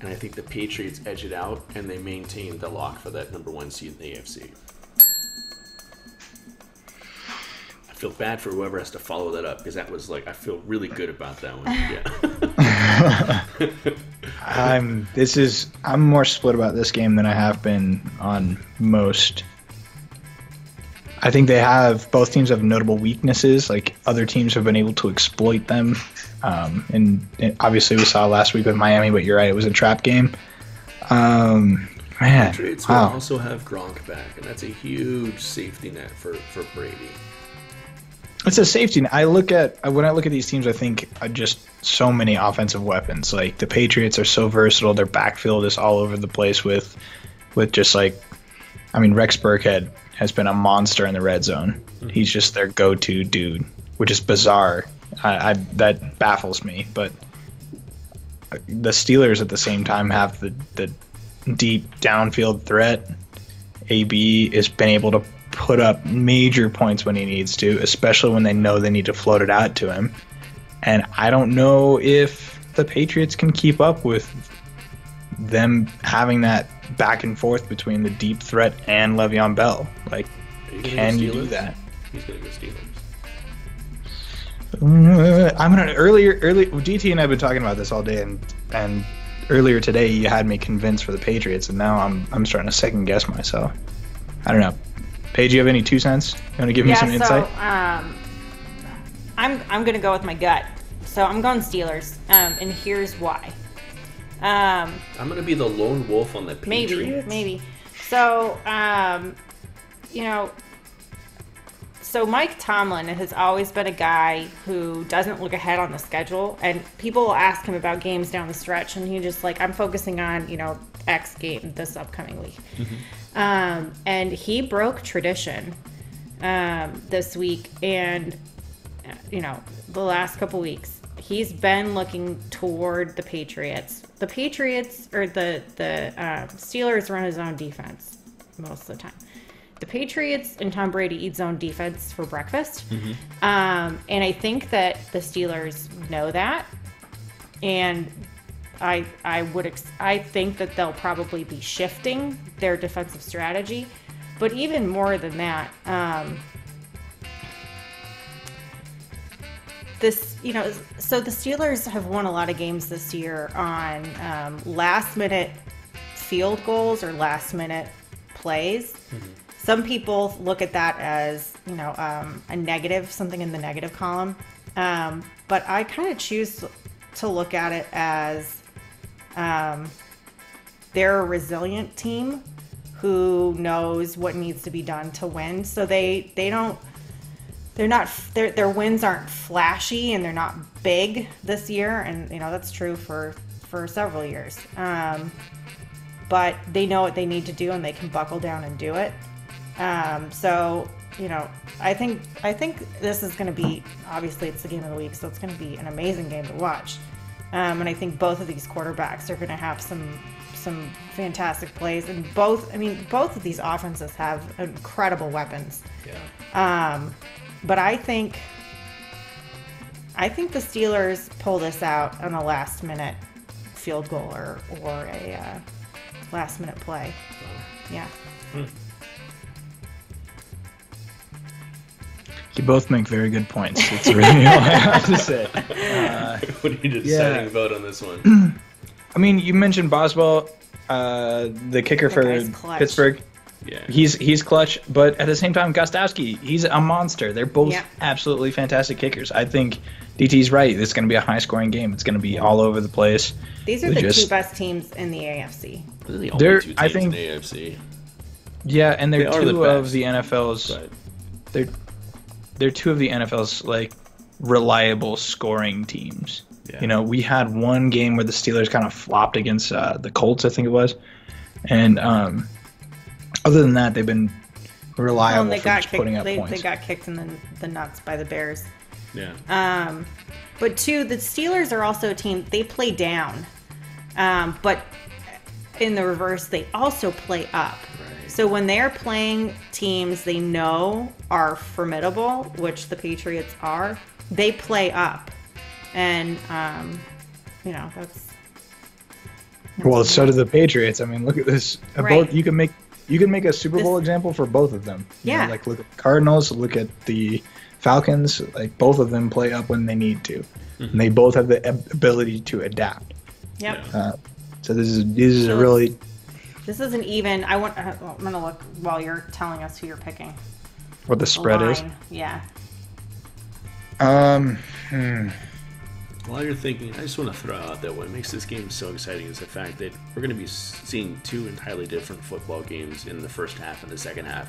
And I think the Patriots edge it out, and they maintain the lock for that number 1 seed in the AFC. feel bad for whoever has to follow that up, because that was like, I feel really good about that one. Yeah. I'm more split about this game than I have been on most. I think both teams have notable weaknesses. Like, other teams have been able to exploit them. And obviously we saw last week with Miami, but you're right, it was a trap game. Man, Patriots will wow. also have Gronk back, and that's a huge safety net for Brady. It's a safety net. When I look at these teams, I think just so many offensive weapons. Like, the Patriots are so versatile. Their backfield is all over the place with just like, I mean, Rex Burkhead has been a monster in the red zone. Mm-hmm. He's just their go-to dude, which is bizarre. That baffles me. But the Steelers at the same time have the deep downfield threat. AB has been able to put up major points when he needs to, especially when they know they need to float it out to him. And I don't know if the Patriots can keep up with them having that back and forth between the deep threat and Le'Veon Bell. Like, can you do that? He's going to go Steelers. I'm gonna earlier. DT and I have been talking about this all day, and earlier today you had me convinced for the Patriots, and now I'm starting to second guess myself. I don't know. Paige, you have any 2 cents? You want to give me some insight? I'm gonna go with my gut. So I'm going Steelers, and here's why. I'm gonna be the lone wolf on the Patriots. Maybe. So So Mike Tomlin has always been a guy who doesn't look ahead on the schedule, and people will ask him about games down the stretch, and he just like, I'm focusing on, X game this upcoming week. Mm-hmm. And he broke tradition this week, and the last couple weeks he's been looking toward the Patriots. The Patriots or the Steelers run his own defense most of the time. The Patriots and Tom Brady eat zone defense for breakfast. Mm-hmm. And I think that the Steelers know that. And I think that they'll probably be shifting their defensive strategy. But even more than that, so the Steelers have won a lot of games this year on last minute field goals or last minute plays. Mm-hmm. Some people look at that as, a negative, something in the negative column. But I kind of choose to look at it as they're a resilient team who knows what needs to be done to win. So their wins aren't flashy and they're not big this year. And, that's true for several years. But they know what they need to do and they can buckle down and do it. I think this is going to be, obviously it's the game of the week, so it's going to be an amazing game to watch. And I think both of these quarterbacks are going to have some fantastic plays, and both of these offenses have incredible weapons. Yeah. But I think the Steelers pull this out on a last minute field goal or a last minute play. Wow. Yeah. Hmm. You both make very good points. It's really all I have to say. What are you deciding vote on this one? I mean, you mentioned Boswell, the kicker for Pittsburgh. Yeah, he's clutch, but at the same time, Gostowski, he's a monster. They're both absolutely fantastic kickers. I think DT's right. It's going to be a high-scoring game. It's going to be all over the place. These are the two best teams in the AFC. They're the only two teams in the AFC. Yeah, and they're two of the NFL's. They're two of the NFL's like reliable scoring teams. Yeah. We had one game where the Steelers kind of flopped against the Colts, I think it was, and other than that, they've been reliable for just putting up points. They got kicked in the nuts by the Bears. Yeah. But two, the Steelers are also a team. They play down, but in the reverse, they also play up. So when they're playing teams they know are formidable, which the Patriots are, they play up. And, that's well, so do the Patriots. I mean, look at this. Both you can make a Super Bowl example for both of them. Yeah. Look at the Cardinals, look at the Falcons, like both of them play up when they need to, and they both have the ability to adapt. Yep. So this is a really. This isn't even. I'm gonna look while you're telling us who you're picking. What the spread is? Yeah. While you're thinking, I just want to throw out that what makes this game so exciting is the fact that we're going to be seeing two entirely different football games in the first half and the second half.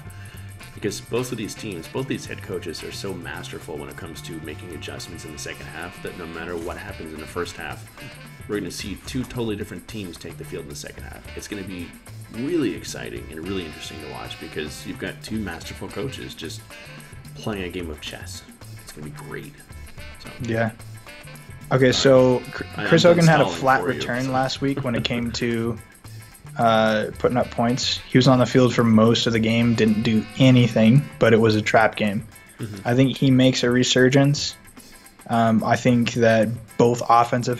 Because both of these teams, both these head coaches are so masterful when it comes to making adjustments in the second half that no matter what happens in the first half, we're going to see two totally different teams take the field in the second half. It's going to be really exciting and really interesting to watch because you've got two masterful coaches just playing a game of chess. It's going to be great. So, yeah. Okay, so Chris Hogan had a flat return last week when it came to putting up points. He was on the field for most of the game, didn't do anything, but it was a trap game. I think he makes a resurgence. I think that both offenses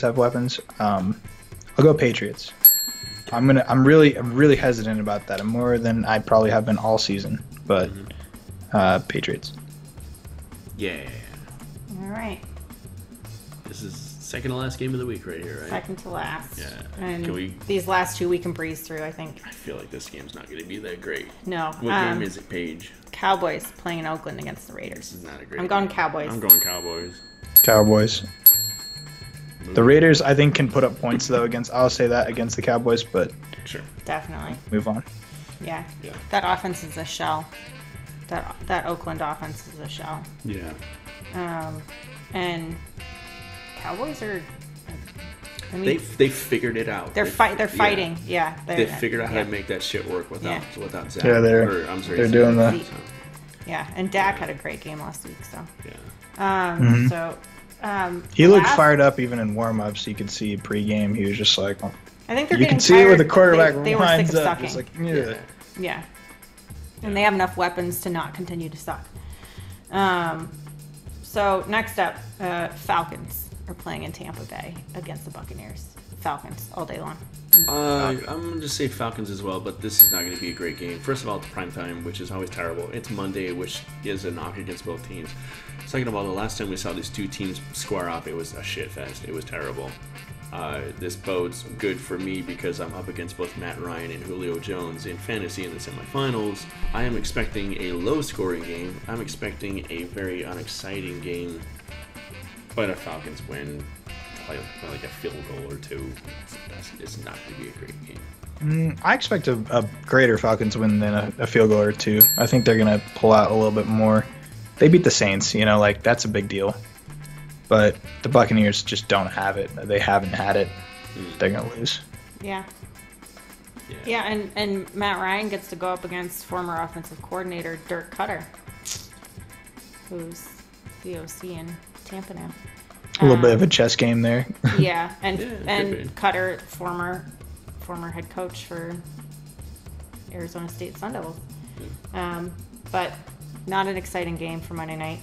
have weapons. I'll go Patriots. I'm really hesitant about that. I'm more than I probably have been all season, but Patriots. Yeah. All right. This is second to last game of the week right here, right? Second to last. Yeah. And these last two we can breeze through, I think. I feel like this game's not going to be that great. No. What game is it, Paige? Cowboys playing in Oakland against the Raiders. This is not a great I'm going game. Cowboys. I'm going Cowboys. Cowboys. The Raiders, I think, can put up points, though, I'll say that, against the Cowboys, but... Sure. Definitely. Move on. Yeah. That offense is a shell. That Oakland offense is a shell. Yeah. And Cowboys are... I mean, they figured it out. They're fighting. Yeah. They figured out how to make that shit work without Zach. Yeah, they're doing that. Yeah, and Dak had a great game last week, so... Yeah. So... he looked fired up even in warm-ups. You could see pre-game. He was just like, I think they're you getting can see it where the tired. quarterback They were sick winds of up. sucking. Just like, yeah. Yeah. And they have enough weapons to not continue to suck. So next up, Falcons are playing in Tampa Bay against the Buccaneers. Falcons all day long. I'm going to say Falcons as well, but this is not going to be a great game. First of all, it's prime time, which is always terrible. It's Monday, which is a knock against both teams. Second of all, the last time we saw these two teams square up, it was a shit fest. It was terrible. This bodes good for me because I'm up against both Matt Ryan and Julio Jones in fantasy in the semifinals. I am expecting a low-scoring game. I'm expecting a very unexciting game, but a Falcons win by like a field goal or two. It's not going to be a great game. I expect a greater Falcons win than a field goal or two. I think they're going to pull out a little bit more. They beat the Saints, that's a big deal. But the Buccaneers just don't have it. They haven't had it. They're going to lose. Yeah. And Matt Ryan gets to go up against former offensive coordinator Dirk Cutter, who's the OC in Tampa now. A little bit of a chess game there. Yeah, and Cutter, former head coach for Arizona State Sun Devils. But not an exciting game for Monday night.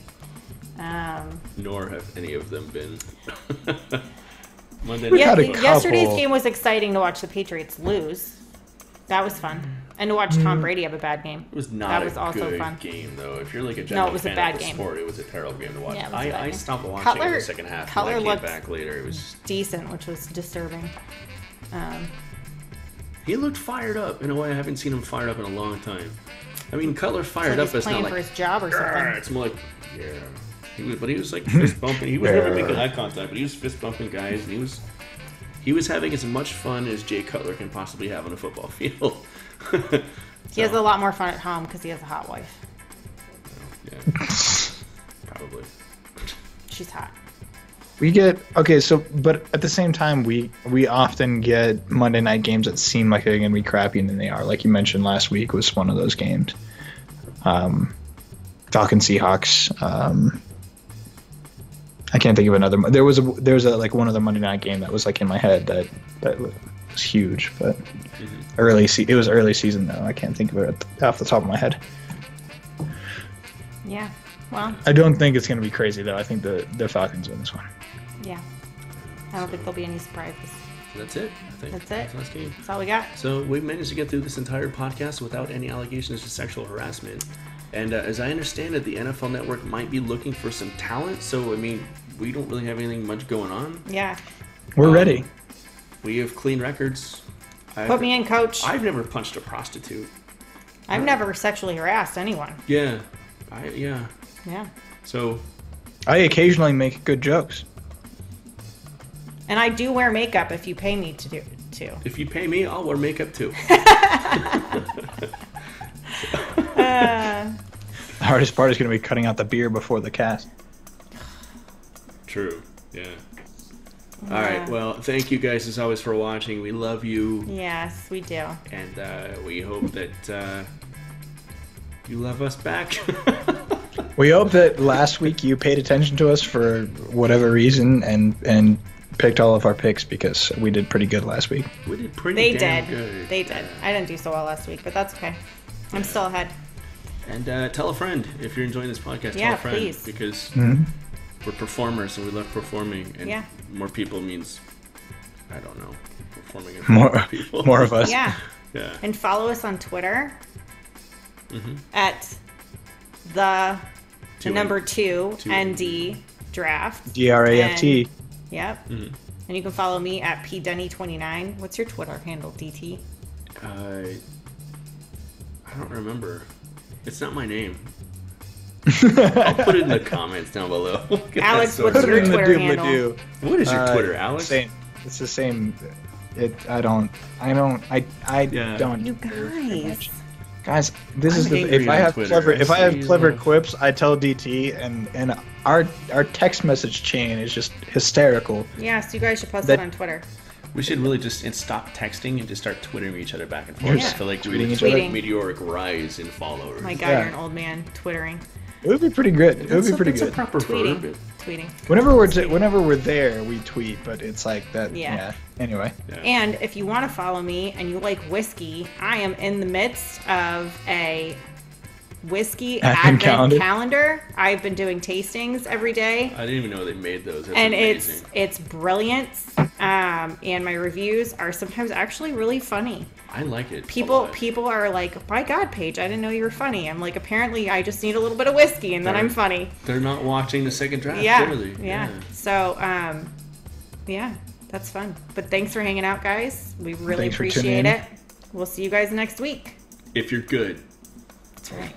Nor have any of them been. Monday night. Yesterday's game was exciting to watch the Patriots lose. That was fun. And to watch Tom Brady have a bad game. It was not also good fun. game, though. If you're like a general fan of the sport, it was a terrible game to watch. Yeah, I stopped watching in the second half. Cutler and I looked came back later. It was decent, which was disturbing. He looked fired up in a way I haven't seen him fired up in a long time. I mean, Cutler fired up as playing not for like his job or something. It's more like but he was like fist bumping. He was never making eye contact, but he was fist bumping guys, and he was having as much fun as Jay Cutler can possibly have on a football field. He has a lot more fun at home because he has a hot wife. Yeah, probably. She's hot. But at the same time, we often get Monday night games that seem like they're going to be crappy, and then they are. Like you mentioned last week was one of those games. Falcons Seahawks. I can't think of another. There was like one other Monday night game that was like in my head that was huge, but it was early season though. I can't think of it off the top of my head. Yeah, well. I don't think it's going to be crazy though. I think the Falcons win this one. Yeah, I don't think there'll be any surprises. That's it, I think. That's it. That's the last game. That's all we got. So we managed to get through this entire podcast without any allegations of sexual harassment. And as I understand it, the NFL Network might be looking for some talent. So, I mean, we don't really have anything much going on. Yeah. We're ready. We have clean records. Put me in, coach. I've never punched a prostitute. I've never sexually harassed anyone. Yeah. Yeah. So. I occasionally make good jokes. And I do wear makeup if you pay me to. If you pay me, I'll wear makeup too. The hardest part is going to be cutting out the beer before the cast. True. Yeah. All right. Well, thank you guys as always for watching. We love you. Yes, we do. And we hope that you love us back. We hope that last week you paid attention to us for whatever reason and picked all of our picks, because we did pretty good last week. We did pretty damn good. They did. I didn't do so well last week, but that's okay. I'm still ahead. And tell a friend if you're enjoying this podcast. Yeah, tell a friend, please. because we're performers and we love performing. And more people means, I don't know, performing in front of people. More of us. Yeah. Yeah. And follow us on Twitter at the number 2 ND draft. DRAFT. Yep. And you can follow me at pdenny29. What's your Twitter handle, DT? I don't remember. It's not my name. I'll put it in the comments down below. Alex, what's your Twitter handle? What is your Twitter, Alex? Same. It's the same. I don't. You guys. Guys, this is the. If I have clever quips, I tell DT, and our text message chain is just hysterical. Yeah, so you guys should post it on Twitter. We should really just stop texting and just start twittering each other back and forth. Yeah. I feel like tweeting each other. Meteoric rise in followers. Oh my God, you're an old man twittering. It would be pretty good. It would be pretty good. It's a proper verb. Tweeting. Whenever we're there, we tweet, but it's like that. Yeah. Anyway. Yeah. And if you want to follow me and you like whiskey, I am in the midst of a whiskey advent calendar. I've been doing tastings every day. I didn't even know they made those. That's and amazing. it's brilliant. And my reviews are sometimes actually really funny. I like it. People are like, my God, Paige, I didn't know you were funny. I'm like, apparently I just need a little bit of whiskey and then I'm funny. They're not watching the second draft, clearly. Yeah. So, that's fun. But thanks for hanging out, guys. We really appreciate it. We'll see you guys next week. If you're good. That's right.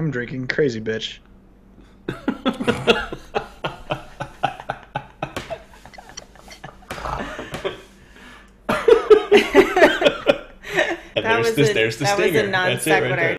I'm drinking Crazy Bitch. There's the stinger. That was a non sequitur.